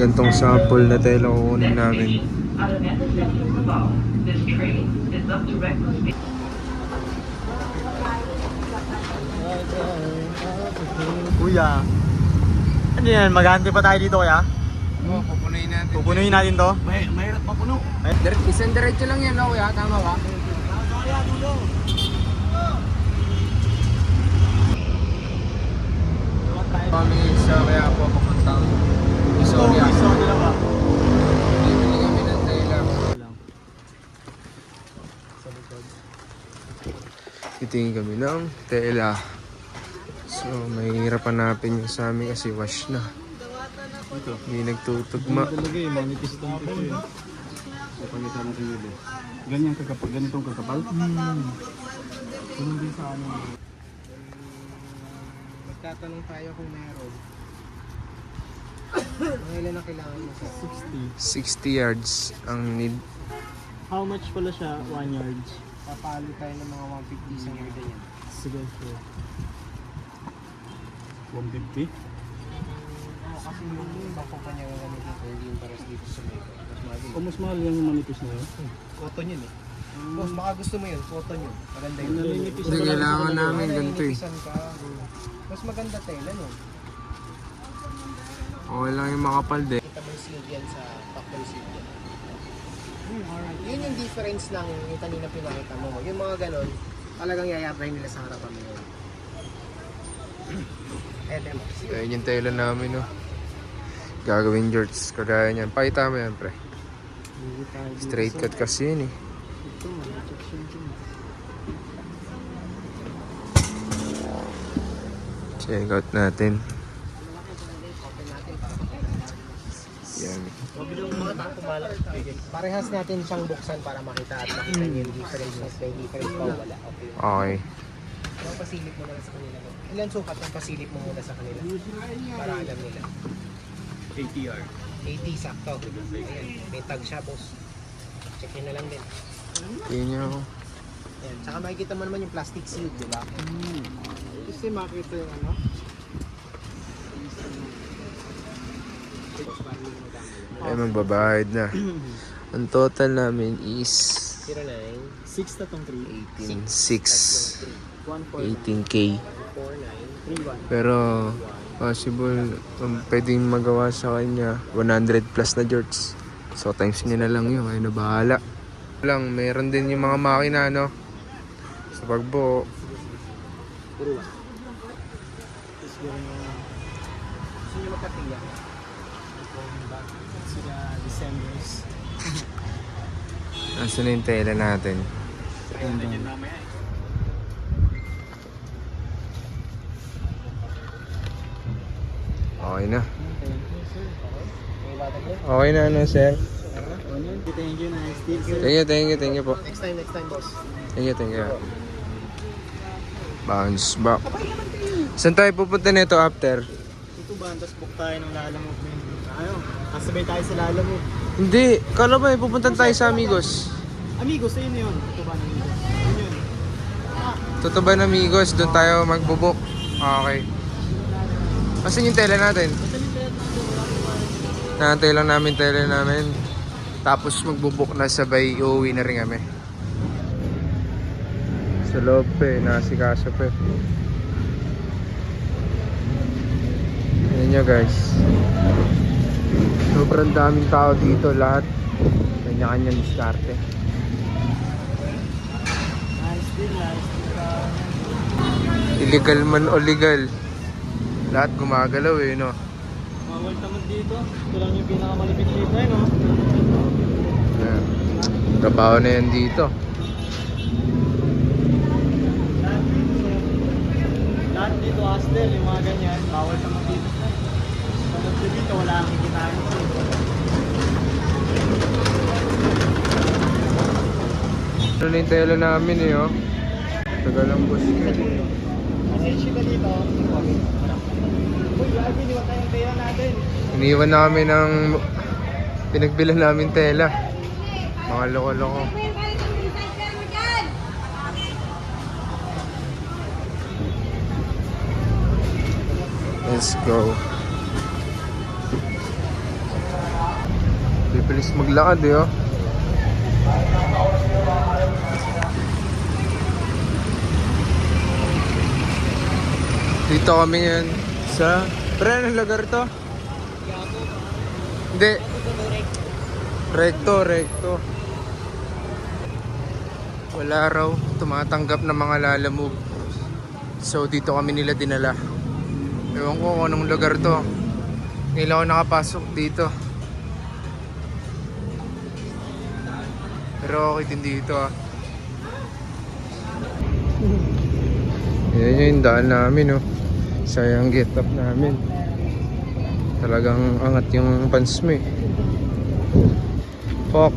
gantong sample na tela kukunin namin. Kuya, ano yan? Maghahantay pa tayo dito kuya? Oo, pupunuin natin. Pupunuin natin to? Mahirap mapuno. Isang diretso lang yan, no, kuya? Tama ba? Kami sa kaya po papuntang Visoria. Visoria ba? Bibili kami ng tela. Titingin kami ng tela. So, mahirap hanapin yung sa amin kasi wash na. Hindi nagtutugma. Talaga eh, manipis itong tissue eh. Sa pangitan ng tilo. Ganyan kakapal, ganitong kakapal? Ganun din sa ano. Magtatanong tayo kung meron. Mga ilan na kailangan mo sa 60. 60 yards ang need. How much pala siya? 1 yard? papalo tayo ng mga 150 sa yard yan. Sige, sure. 150? Oo, kasi yung ibang kumpanya nga gamitin ko, hindi yung pares dito sa Mega. Mas mahal yun. O mas mahal yung manipis na yun? Cotton yun eh. Boss, baka gusto mo yun, cotton yun. Maganda yun. Naninipis Hindi, kailangan namin ganito eh. Naninipisan ka. Mas maganda tela nun. Okay lang yung makapal din. Kita mo yung seal yan sa factory seal yan. Yun yung difference ng yung kanina pinakita mo. Yung mga ganon, talagang yayapay nila sa harapan mo yun. Demo. Ayun yung tela namin, no. Gagawin shorts, kagaya niyan. Pakita mo yan, pre. Straight cut kasi yun eh. Ito, section din. Check out natin. Yan. Parehas natin siyang buksan para makita at makita niyo yung difference. May difference pa o wala. Okay. Okay. Ang pasilip mo na sa kanila. Ilan sukat ang pasilip mo muna sa kanila? Para alam nila. 80R. 80 sakto. Ayan, may tag siya, boss. Check nyo na lang din. Tingnan niyo ako. Ayan. Tsaka makikita mo naman yung plastic seal, di ba? Kasi makita yung ano? Ay, magbabayad na. Ang total namin is 09 6 na tong 3. 18.6. 149. 18K. 49 Pero possible pwedeng magawa sa kanya 100 plus na jorts. So times niya na lang yun, ay na bahala. Lang, meron din yung mga makina, no? Sa pagbuo. Puro ba? Gusto nyo magkatiya? Sila Decembers. Nasaan na yung tela natin? Okay na. May batag yan? Okay na, ano, sir? Thank you na, Steve. Thank you po. Next time, boss. Thank you. Bounce back. Saan tayo pupunta nito after? Ito ba, tapos book tayo ng Lalamove. Ano? Kasabay tayo sa Lalamove. Hindi, kala ba pupunta tayo sa Amigos? Amigos, ayun yun. Ito ba ng Amigos? Yun yun. Totoo ba na Amigos? Doon tayo magbubuk. Okay. Asan yung tela natin? Nantay lang namin tela namin. Tapos magbubuk na sabay, uuwi na rin kami. Sa loob nakasikaso pa. Ayan nyo guys. Sobrang daming tao dito, lahat kanya-kanyang diskarte. Nice din. Illegal man o legal, lahat gumagalaw no. Bawal naman dito. Ito lang yung pinakamalapit dito no? Ayan. Trabaho na yan dito. Lahat dito hostel, yung mga ganyan. Bawal naman dito. Pagod dito, wala kang kikitain. Ano na yung tela namin oh. Tagal ang bus. Message ka dito. Uy, lagi, iniwan tayong pera natin. Iniwan namin ng pinagbilan namin tela. Mga loko-loko. Let's go. Bilis maglakad eh, oh. Dito kami yan sa... Pre, anong lugar to? Hindi. Recto. Wala raw tumatanggap ng mga lalamove. So dito kami nila dinala. Ewan ko kung anong lugar to. Ngayon ako nakapasok dito. Pero okay din dito ah. Yan yung daan namin oh. Sayang get up namin. Talagang angat yung pants mo eh. Fuck.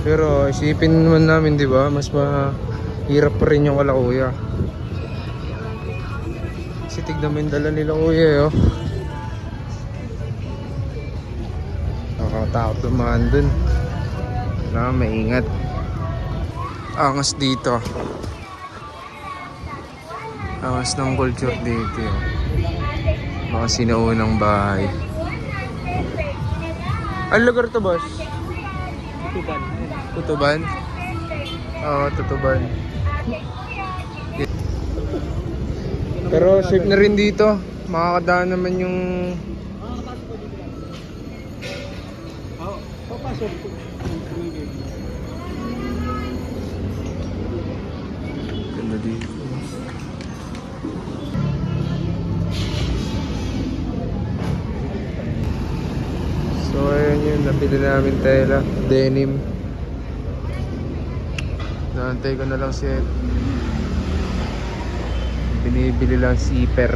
Pero isipin naman namin, di ba? Mas mahirap pa rin yung wala kuya. Kasi tignan mo yung dala nila kuya eh, oh. Nakakatakot dumaan dun. Kailangan maingat. Angas dito. Angas ng culture dito. Oh. Mga sinaunang bahay. Ang lugar to, boss? Tutuban? Oo, Tutuban. Pero safe na rin dito. Makakadaan naman yung... Papasok. Ganda dito. So ayun yun, nabili namin tela, denim. Naantay ko na lang si Ed. Binibili lang zipper.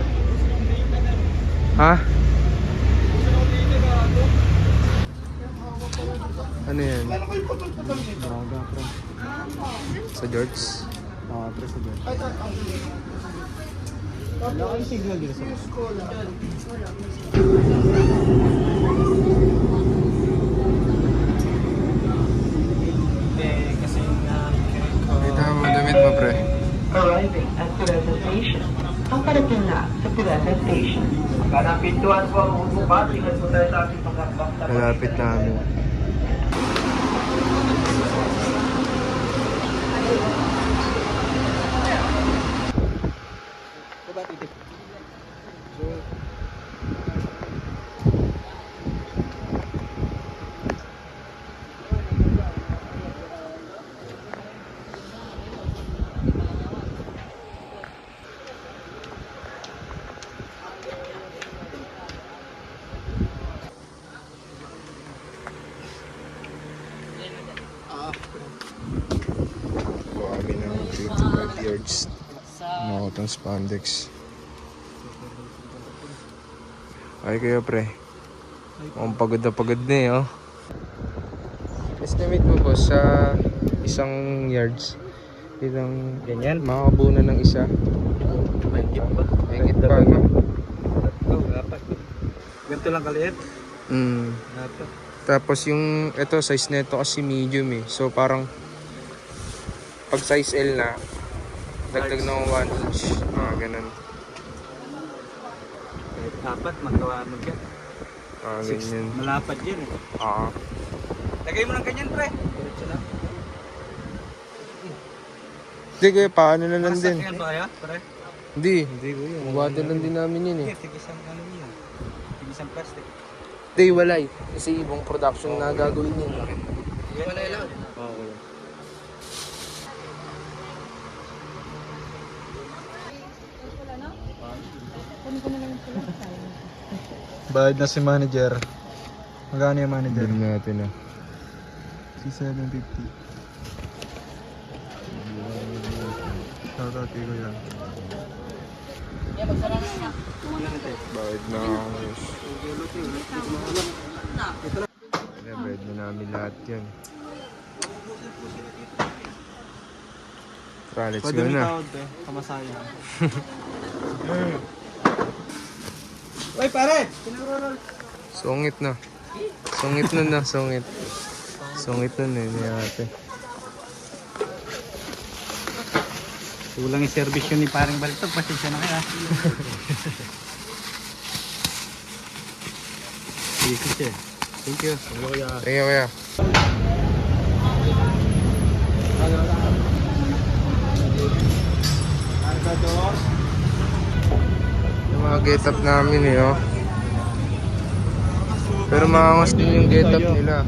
Ha? Ano yan? Braga, pre. Sa George? Pre, sa dyan. Wala kang signal dito sa Kita mo damit mo, pre. Arriving at Pureza Station. Ang parating na sa Pureza Station. Kanang pintuan po ang bubukas, ingat po tayo sa ating pagkakbang. Malapit namin. Kuha kami ng 55 yards. Nakotong spandex. Ay kayo pre. Mukhang pagod na eh, oh. Estimate mo po sa isang yards. Ilang Ganyan? makakabunan ng isa. Mahigit pa. Mahigit pa, no? Dapat. Ganito lang kaliit. Dapat. Tapos yung ito size nito kasi medium eh. So parang pag size L na dagdag ng 1 inch. Ganun. Dapat magawa mo dyan. Ganyan. Malapad yan eh. Lagay mo ng ganyan, pre. Diretso lang. Hindi kaya paano na lang din. Masakyan ba kaya, pre? Hindi. Hindi ko yun. Mabada lang din namin yun eh. Hindi, tigisang ano yun. Tigisang plastic. Hindi, walay. Kasi ibang production na gagawin yun. Walay lang. Oo. Bayad na si manager. Magkano yung manager? Bilhin natin ah. Si 750. Shoutout ko yan. Bayad na ako. Kaya bayad na namin lahat yan. Tara, let's go na. Kamasaya. Uy, pare! Sungit na. Sungit na na, sungit. Sungit na na ni ate. Kulang yung service yun ni paring Baltog. Pasensya na kaya. busy siya eh. Thank you. Hello kuya. Thank you, kuya. Yung mga get up namin eh, oh. Pero maangas din yung get up nila.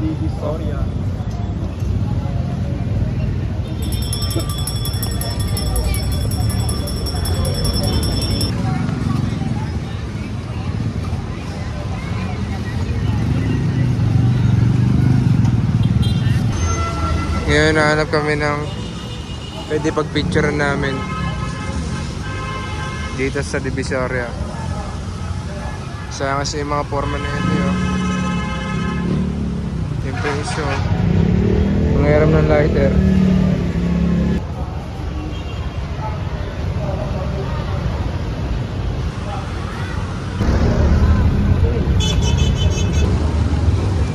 Ngayon nahanap kami ng pwede pag-picture namin dito sa Divisoria. Sayang kasi yung mga forma na ito yun. Yung presyo. Mangiram ng lighter.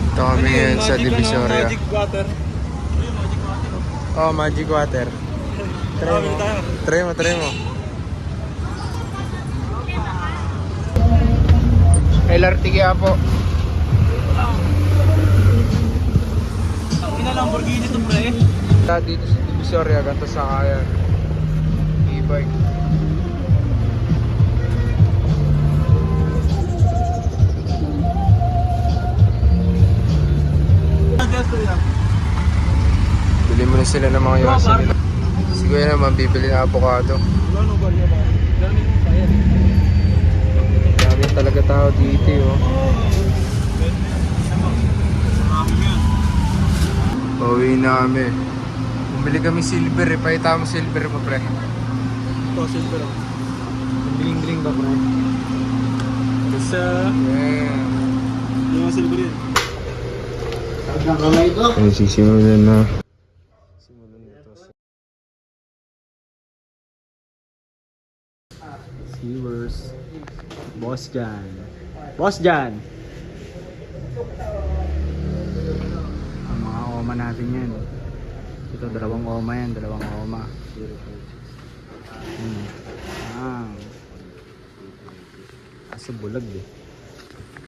Ito kami ngayon sa Divisoria. water. Oh, magic water. Try mo. LRT kaya po. Ang ina Lamborghini to pre. Dito sa Divisoria, ganito sa kaya. E-bike. Bili mo na sila ng mga yosa nila. Siguro naman bibili ng avocado. Dami talaga tao dito, oh. Pauwi na kami. Bumili kami silver eh. Pakita mo silver mo, pre. Ito, silver ako. Bling-bling ba, pre? Isa. Yeah. Yung mga silver yun. Ay, sisimulan na. Silvers. Boss Jan. Boss Jan! Ang mga oma natin yan. Ito, dalawang oma yan. Dalawang oma. Ah. Asa bulag eh.